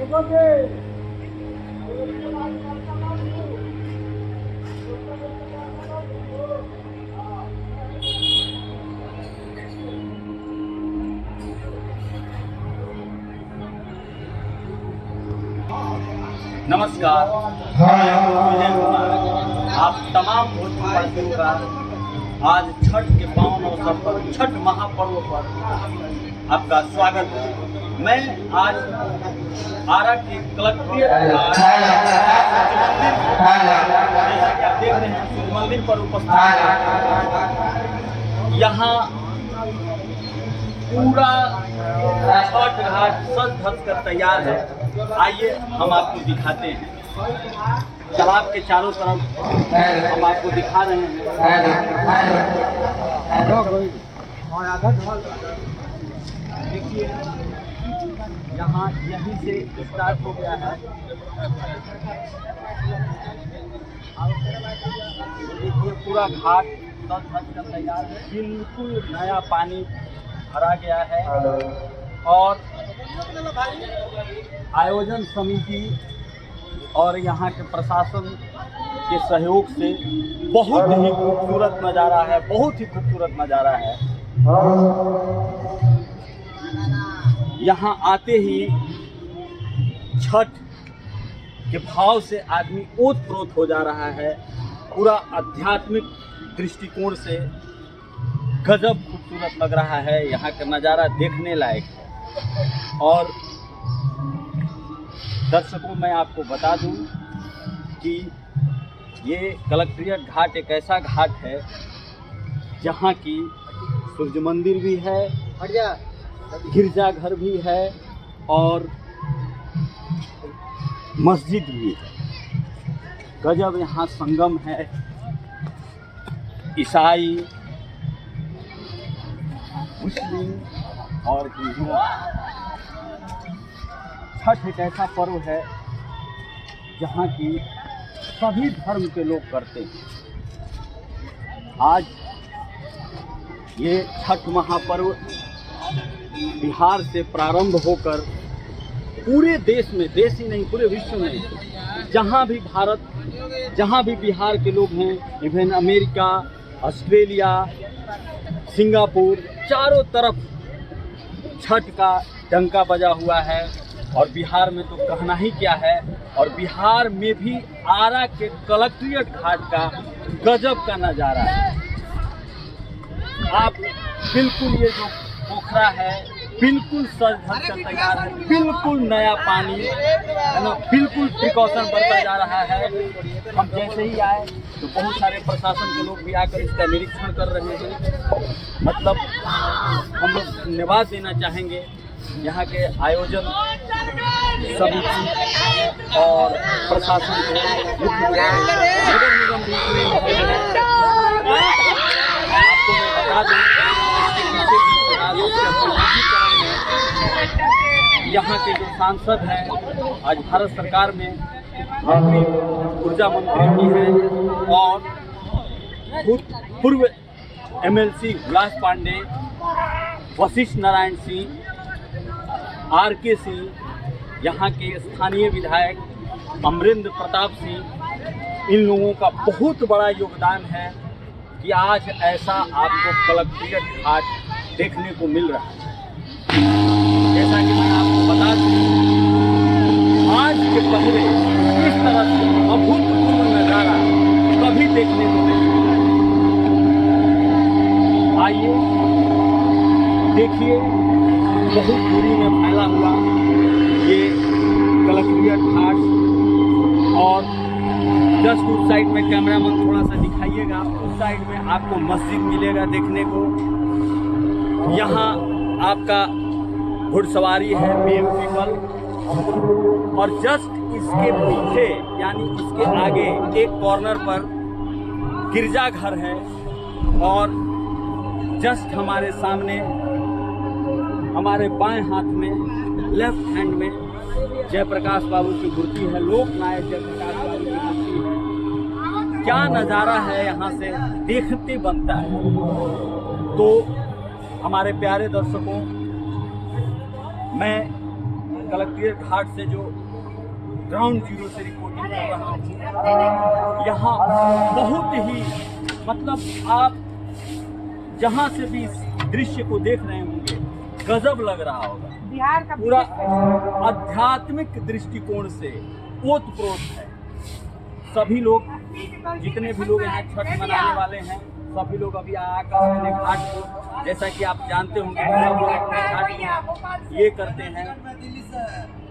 नमस्कार, आप तमाम भोजपुरियों का आज छठ के पावन अवसर पर, छठ महापर्व पर आपका स्वागत है। मैं आज आरा के कलेक्ट्रेट जैसा कि आप देख रहे हैं सूर्य मंदिर पर उपस्थित है। यहाँ पूरा छठ घाट सज धज कर तैयार है। आइए हम आपको दिखाते हैं। तालाब के चारों तरफ हम आपको दिखा रहे हैं। देखिए, यहाँ यहीं से स्टार्ट हो गया है। देखिए, पूरा घाट सज धज कर तैयार है। बिल्कुल नया पानी भरा गया है और आयोजन समिति और यहाँ के प्रशासन के सहयोग से बहुत ही खूबसूरत नज़ारा है, बहुत ही खूबसूरत नज़ारा है। यहाँ आते ही छठ के भाव से आदमी ओत-प्रोत हो जा रहा है। पूरा आध्यात्मिक दृष्टिकोण से गजब खूबसूरत लग रहा है। यहाँ का नज़ारा देखने लायक है। और दर्शकों, मैं आपको बता दूं कि ये कलेक्ट्रेट घाट एक ऐसा घाट है जहाँ की सूर्य मंदिर भी है, गिरजाघर भी है और मस्जिद भी है। गजब यहाँ संगम है। ईसाई, मुस्लिम और हिंदू। छठ एक ऐसा पर्व है जहाँ की सभी धर्म के लोग करते हैं। आज ये छठ महापर्व बिहार से प्रारंभ होकर पूरे देश में, देश ही नहीं पूरे विश्व में, जहाँ भी बिहार के लोग हैं, इवन अमेरिका, ऑस्ट्रेलिया, सिंगापुर, चारों तरफ छठ का डंका बजा हुआ है। और बिहार में तो कहना ही क्या है। और बिहार में भी आरा के कलेक्ट्रेट घाट का गजब का नज़ारा है। आप बिल्कुल, ये जो पोखरा है बिल्कुल सज धज कर तैयार है, बिल्कुल नया पानी है ना, बिल्कुल प्रिकॉशन बरता जा रहा है। हम जैसे ही आए तो बहुत सारे प्रशासन के लोग भी आकर इसका निरीक्षण कर रहे हैं। मतलब हम लोग धन्यवाद देना चाहेंगे यहाँ के आयोजन समिति और प्रशासन को, नगर निगम भी। आपको मैं बता दूँ, यहाँ के जो सांसद हैं, आज भारत सरकार में ऊर्जा मंत्री भी हैं और पूर्व MLC हुलास पांडे, वशिष्ठ नारायण सिंह, RK सिंह, यहाँ के स्थानीय विधायक अमरेंद्र प्रताप सिंह, इन लोगों का बहुत बड़ा योगदान है कि आज ऐसा आपको कलेक्ट्रेट घाट देखने को मिल रहा है। जैसा कि मैं आपको बता दूं, आज के पहले इस तरह से अभूतपूर्व नज़ारा कभी देखने को नहीं मिला। आइए देखिए, बहुत दूरी में फैला हुआ ये कलेक्ट्रेट घाट। और जस्ट उस साइड में कैमरामैन थोड़ा सा दिखाइएगा, उस साइड में आपको मस्जिद मिलेगा देखने को। यहाँ आपका घुड़सवारी है, BMP बल। और जस्ट इसके पीछे यानी इसके आगे एक कॉर्नर पर गिरजाघर है और जस्ट हमारे सामने, हमारे बाएं हाथ में, लेफ्ट हैंड में जयप्रकाश बाबू की मूर्ति है, लोकनायक जयप्रकाश बाबू की मूर्ति है। क्या नज़ारा है, यहाँ से देखते बनता है। तो हमारे प्यारे दर्शकों, मैं कलेक्ट्रेट घाट से जो ग्राउंड जीरो से रिपोर्टिंग कर रहा हूँ। यहाँ बहुत ही मतलब आप जहाँ से भी इस दृश्य को देख रहे होंगे गजब लग रहा होगा। बिहार का पूरा आध्यात्मिक दृष्टिकोण से ओतप्रोत है। सभी लोग जितने भी लोग यहाँ छठ मनाने वाले हैं सभी लोग अभी आकर अपने घाट को, जैसा कि आप जानते होंगे सब लोग अपने घाट को ये करते हैं।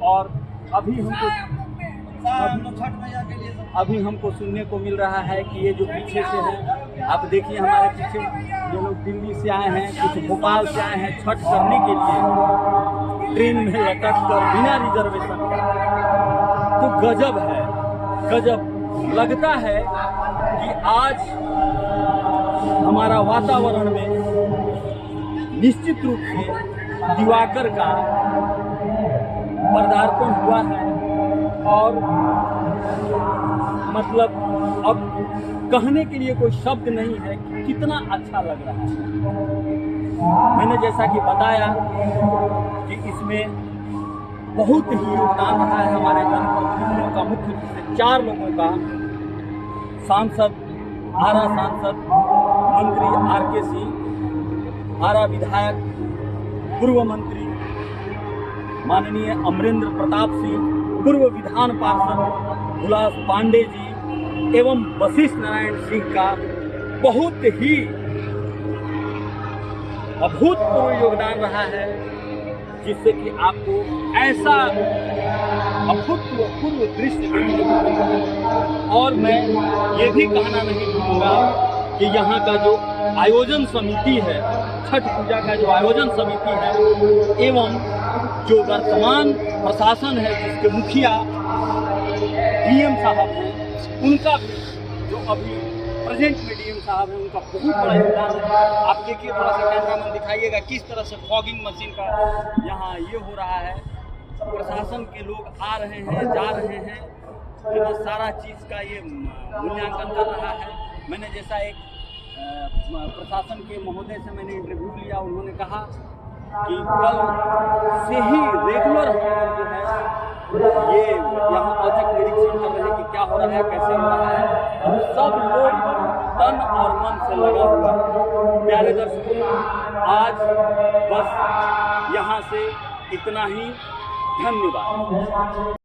और अभी हमको सुनने को मिल रहा है कि ये जो पीछे से है, आप देखिए हमारे पीछे ये लोग दिल्ली से आए हैं, कुछ भोपाल से आए हैं छठ करने के लिए, ट्रेन में लटक कर बिना रिजर्वेशन का। तो गजब है, गजब लगता है कि आज हमारा वातावरण में निश्चित रूप से दिवाकर का पदार्पण हुआ है। और मतलब अब कहने के लिए कोई शब्द नहीं है कि कितना अच्छा लग रहा है। मैंने जैसा कि बताया कि इसमें बहुत ही योगदान रहा है हमारे जनप्रतिनिधियों का, मुख्य रूप से 4 लोगों का, सांसद, आरा सांसद, मंत्री आर.के. सिंह, आरा विधायक, पूर्व मंत्री माननीय अमरेंद्र प्रताप सिंह, पूर्व विधान पार्षद हुलास पांडे जी एवं वशिष्ठ नारायण सिंह का बहुत ही अभूतपूर्व योगदान रहा है, जिससे कि आपको ऐसा अभूतपूर्व दृश्य देखने को मिला। और मैं ये भी कहना नहीं भूलूंगा कि यहाँ का जो आयोजन समिति है, छठ पूजा का जो आयोजन समिति है एवं जो वर्तमान प्रशासन है जिसके मुखिया डीएम साहब हैं, उनका भी जो अभी प्रेजेंट में डीएम साहब हैं उनका बहुत बड़ा योगदान है। आप देखिए, थोड़ा सा कैमरामैन दिखाइएगा किस तरह से फॉगिंग मशीन का यहाँ ये हो रहा है। प्रशासन के लोग आ रहे हैं, जा रहे हैं, तो सारा चीज़ का ये मूल्यांकन कर रहा है। मैंने जैसा एक प्रशासन के महोदय से मैंने इंटरव्यू लिया, उन्होंने कहा कि कल से ही रेगुलर हम जो है ये यहाँ औचक निरीक्षण कर रहे हैं कि क्या हो रहा है, कैसे हो रहा है। और सब लोग तन और मन से लगा हुआ। प्यारे दर्शकों, आज बस यहाँ से इतना ही। धन्यवाद।